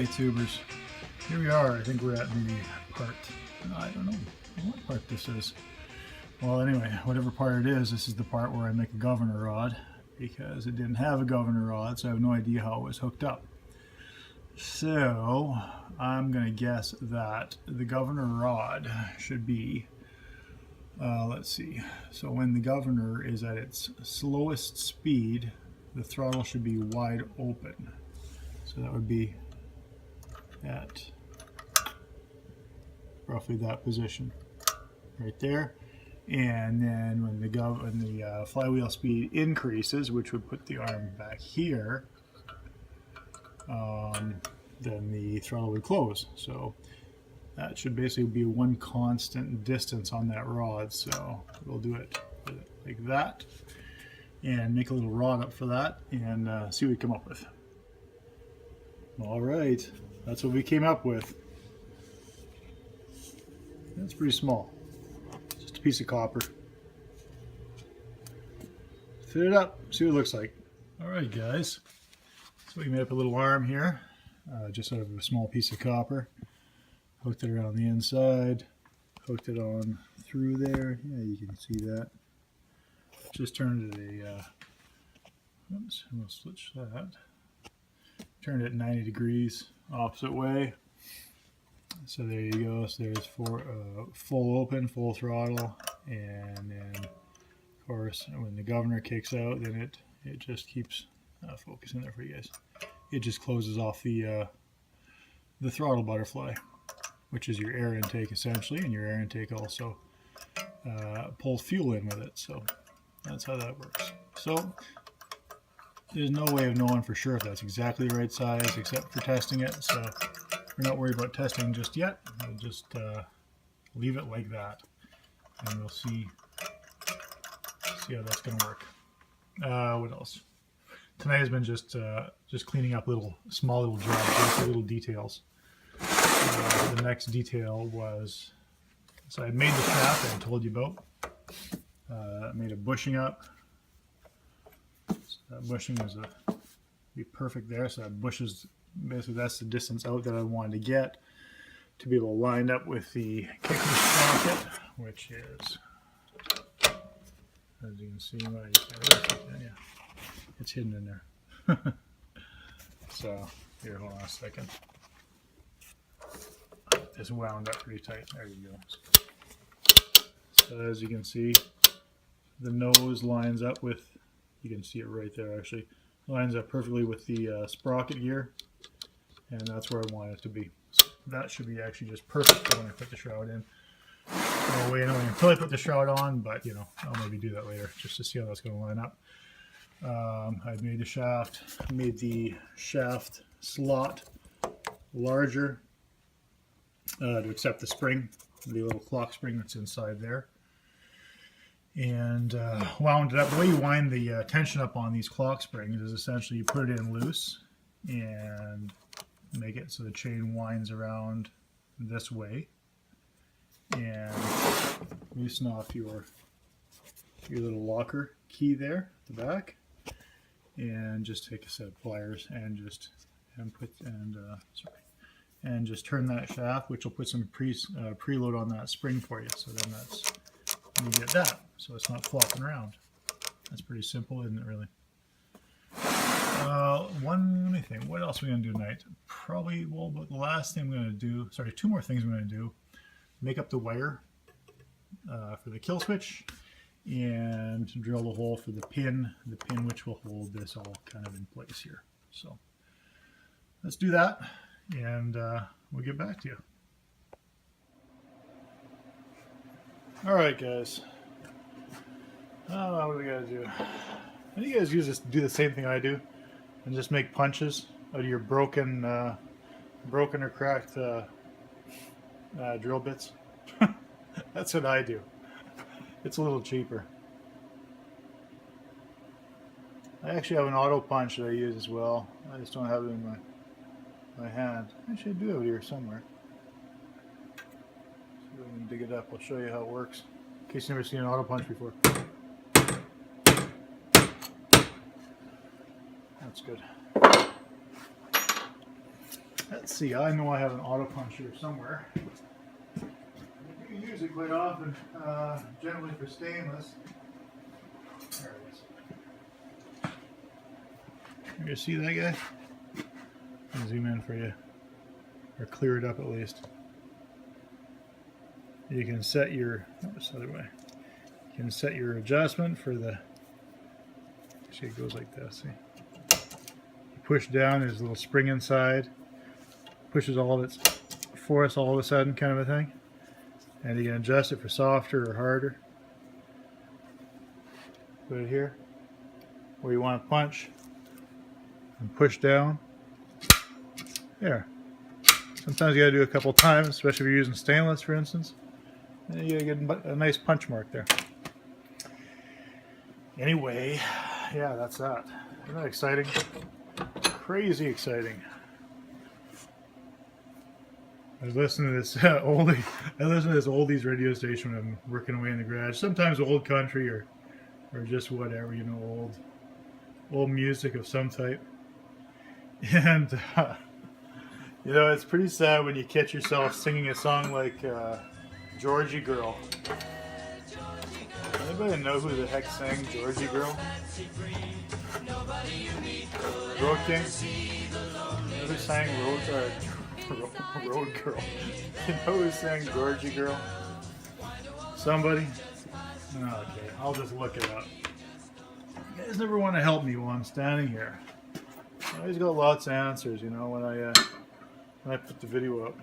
Hey tubers, here we are. I think we're at the part, I don't know what part this is. Well anyway, whatever part it is, this is the part where I make a governor rod, because it didn't have a governor rod, so I have no idea how it was hooked up. So I'm going to guess that the governor rod should be, let's see, so when the governor is at its slowest speed, the throttle should be wide open. So that would be at roughly that position right there. And then when the flywheel speed increases, which would put the arm back here, then the throttle would close. So that should basically be one constant distance on that rod. So we'll do it like that and make a little rod up for that and see what we come up with. All right, that's what we came up with. That's pretty small. Just a piece of copper. Fit it up, see what it looks like. All right, guys. So we made up a little arm here, just out of a small piece of copper. Hooked it around the inside. Hooked it on through there. Yeah, you can see that. Just turned it oops, I'm gonna switch that. Turned it 90 degrees opposite way. So there you go. So there's full open, full throttle, and then of course when the governor kicks out, then it just keeps focusing there for you guys. It just closes off the throttle butterfly, which is your air intake essentially, and your air intake also pulls fuel in with it. So that's how that works. So there's no way of knowing for sure if that's exactly the right size except for testing it. So we're not worried about testing just yet. We'll just leave it like that, and we'll see how that's going to work. What else? Tonight has been just cleaning up small little jobs, just little details. The next detail was, so I made the shaft that I told you about. I made a bushing up. So that bushing was be perfect there. So that bush is basically, that's the distance out that I wanted to get to be able to line up with the kicker sprocket, which is, as you can see, yeah, it's hidden in there. So here, hold on a second. It's wound up pretty tight. There you go. So as you can see, the nose lines up with, you can see it right there actually, lines up perfectly with the sprocket gear, and that's where I want it to be. So that should be actually just perfect for when I put the shroud in. No way anyway until I put the shroud on, but you know, I'll maybe do that later just to see how that's going to line up. I made the shaft, made the shaft slot larger to accept the spring, the little clock spring that's inside there, and wound it up. The way you wind the tension up on these clock springs is essentially you put it in loose and make it so the chain winds around this way, and loosen off your little locker key there at the back, and just take a set of pliers and just turn that shaft, which will put some preload on that spring for you. So then you get that, so it's not flopping around. That's pretty simple, isn't it, really? Let me think. What else are we going to do tonight? Probably, well, the last thing I'm going to do, sorry, two more things I'm going to do. Make up the wire for the kill switch, and drill the hole for the pin which will hold this all kind of in place here. So let's do that, and we'll get back to you. All right, guys. What do we gotta do? How do you guys do the same thing I do, and just make punches out of your broken or cracked drill bits? That's what I do. It's a little cheaper. I actually have an auto punch that I use as well. I just don't have it in my hand. Actually, I do have it here somewhere. See if I can dig it up. I'll show you how it works, in case you've never seen an auto punch before. That's good. Let's see, I know I have an auto punch here somewhere. You can use it quite often, generally for stainless. There it is. You see that guy? I'll zoom in for you, or clear it up at least. You can set your, this other way. You can set your adjustment for the, actually it goes like this, see? You push down, there's a little spring inside, pushes all of its force all of a sudden kind of a thing. And you can adjust it for softer or harder. Put it here, where you want to punch, and push down. There. Sometimes you gotta do it a couple times, especially if you're using stainless, for instance. And you gotta get a nice punch mark there. Anyway, yeah, that's that. Isn't that exciting? Crazy exciting. I listen to this oldies radio station when I'm working away in the garage. Sometimes old country or just whatever, you know, old music of some type. And you know, it's pretty sad when you catch yourself singing a song like Georgie Girl. Anybody know who the heck sang Georgie Girl? Road King? Who sang Road Girl? You know who sang Georgie Girl? Somebody? Okay, I'll just look it up. You guys never want to help me while I'm standing here. I always got lots of answers, you know, when I put the video up.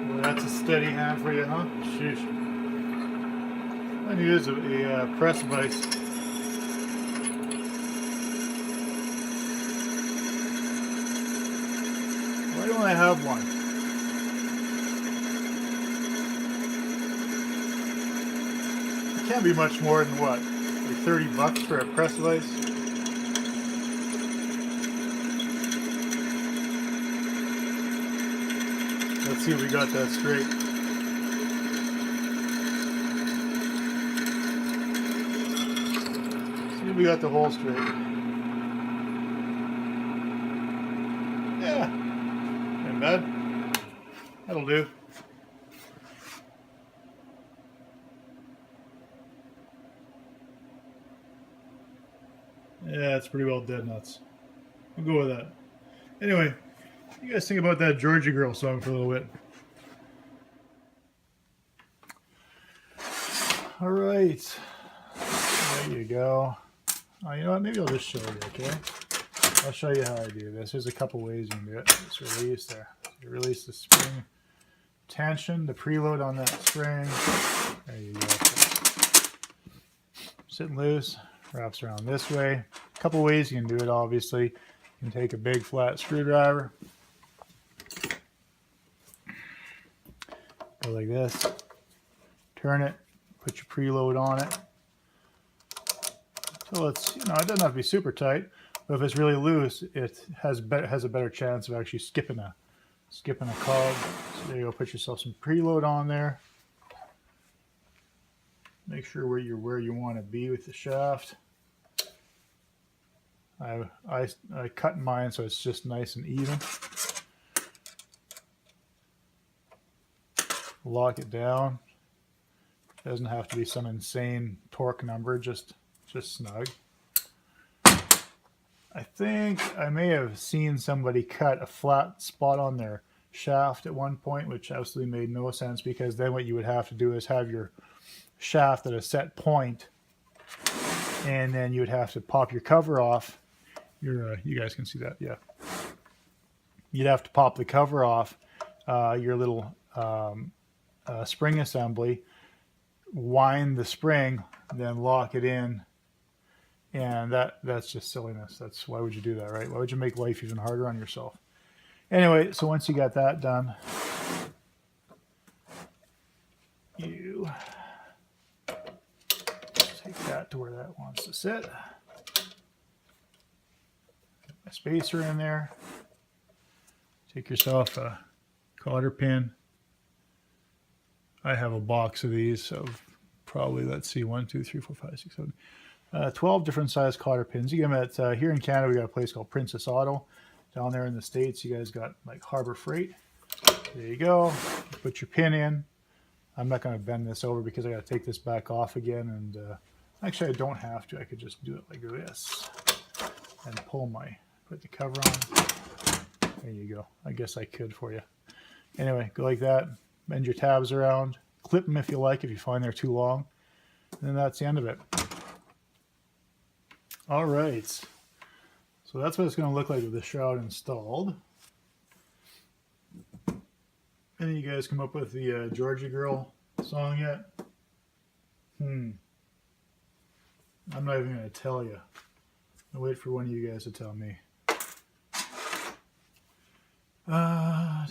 Well, that's a steady hand for you, huh? Sheesh. I need is a press vise. Why don't I have one? It can't be much more than what? Like 30 bucks for a press vise? Let's see if we got that straight. See if we got the hole straight. Yeah. Ain't bad. That'll do. Yeah, it's pretty well dead nuts. We'll go with that. Anyway, you guys think about that Georgie Girl song for a little bit. All right. There you go. Oh, you know what? Maybe I'll just show you, okay? I'll show you how I do this. There's a couple ways you can do it. Just release there. So you release the spring tension, the preload on that spring. There you go. Sitting loose, wraps around this way. A couple ways you can do it, obviously. You can take a big flat screwdriver, go like this, turn it, put your preload on it. So it's, you know, it doesn't have to be super tight, but if it's really loose, it has a better chance of actually skipping a cog. So there you go, put yourself some preload on there. Make sure where you want to be with the shaft. I cut mine so it's just nice and even. Lock it down. Doesn't have to be some insane torque number, just snug. I think I may have seen somebody cut a flat spot on their shaft at one point, which absolutely made no sense, because then what you would have to do is have your shaft at a set point, and then you would have to pop your cover off. You guys can see that, yeah. You'd have to pop the cover off your little spring assembly, wind the spring, then lock it in, and that's just silliness. Why would you do that, right? Why would you make life even harder on yourself? Anyway, so once you got that done, you take that to where that wants to sit. My spacer in there. take yourself a cotter pin. I have a box of these of probably, let's see, 1, 2, 3, 4, 5, 6, 7, 12 different size cotter pins. You get them at, here in Canada, we got a place called Princess Auto. Down there in the States, you guys got like Harbor Freight. There you go. Put your pin in. I'm not going to bend this over because I got to take this back off again. And actually, I don't have to. I could just do it like this and put the cover on. There you go. I guess I could for you. Anyway, go like that. Bend your tabs around. Clip them if you like, if you find they're too long. And then that's the end of it. All right. So that's what it's going to look like with the shroud installed. Any of you guys come up with the Georgia Girl song yet? I'm not even going to tell you. I'll wait for one of you guys to tell me. Yeah,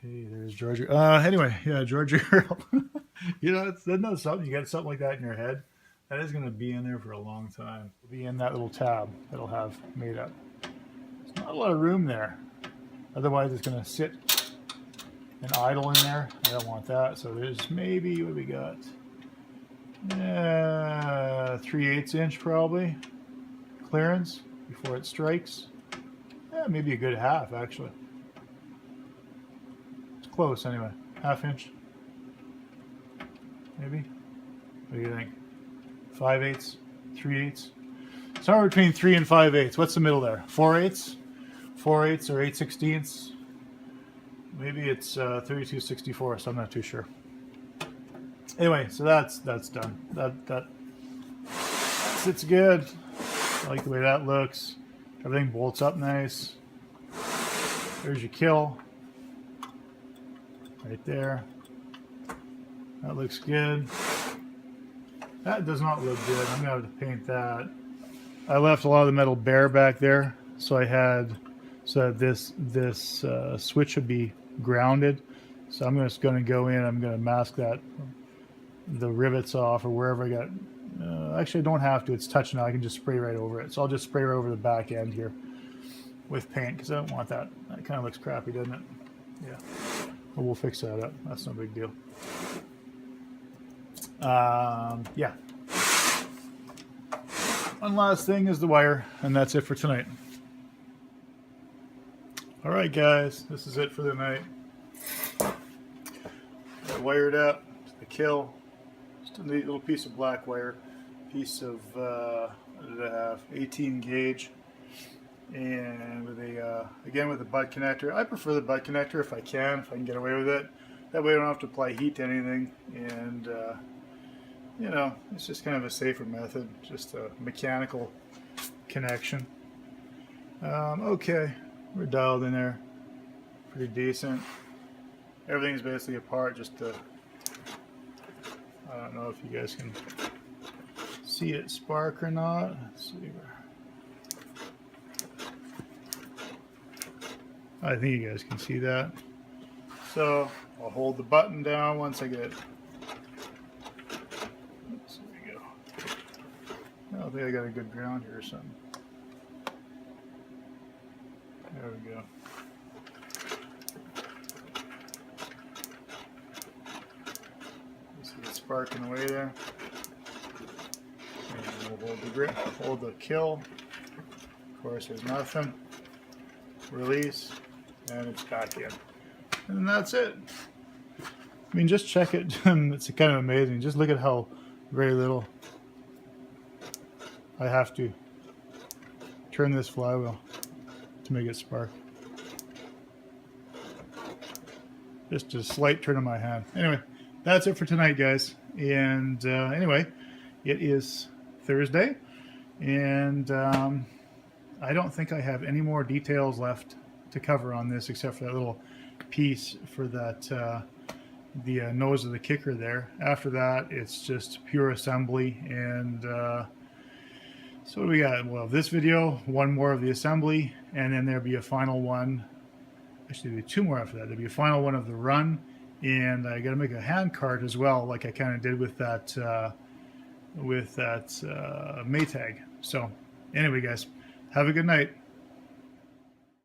hey, there's Georgia. Anyway, yeah, Georgia Girl. You know, isn't that something? You get something like that in your head, that is going to be in there for a long time. It'll be in that little tab that'll have made up. There's not a lot of room there. Otherwise, it's going to sit and idle in there. I don't want that. So there's maybe, what we got? 3/8 inch probably clearance before it strikes. Yeah, maybe a good half actually. It's close anyway. ½ inch. Maybe. What do you think? 5/8, 3/8. Somewhere between 3 and 5/8. What's the middle there? 4/8? 4/8 or 8/16. Maybe it's 32/64, so I'm not too sure. Anyway, so that's done. That sits good. I like the way that looks. Everything bolts up nice. There's your kill. Right there. That looks good. That does not look good. I'm going to have to paint that. I left a lot of the metal bare back there, so that this switch would be grounded. So I'm just going to go in. I'm going to mask the rivets off or wherever I got. Actually, I don't have to. It's touch now. I can just spray right over it. So I'll just spray right over the back end here with paint because I don't want that. That kind of looks crappy, doesn't it? Yeah. But we'll fix that up. That's no big deal. Yeah. One last thing is the wire, and that's it for tonight. All right, guys. This is it for the night. Got wired up to the kill. Just a neat little piece of black wire. Piece of, what did I have? 18 gauge. And with again with the butt connector. I prefer the butt connector if I can get away with it. That way I don't have to apply heat to anything. And, you know, it's just kind of a safer method. Just a mechanical connection. Okay, we're dialed in there. Pretty decent. Everything's basically apart. Just I don't know if you guys can see it spark or not. Let's see. I think you guys can see that. So I'll hold the button down once I get it. Oops, there we go. I don't think I got a good ground here or something. There we go. You see it sparking away there. And we'll hold the grip, hold the kill. Of course, there's nothing. Release, and it's back in. And that's it. I mean, just check it. It's kind of amazing. Just look at how very little I have to turn this flywheel to make it spark. Just a slight turn of my hand. Anyway, that's it for tonight, guys. And anyway, it is Thursday, and I don't think I have any more details left to cover on this except for that little piece for that the nose of the kicker there. After that, it's just pure assembly. And so what do we got? Well, this video, one more of the assembly, and then there'll be a final one. Actually, there'll be two more after that. There'll be a final one of the run, and I got to make a hand cart as well, like I kind of did with that Maytag. So anyway, guys, have a good night.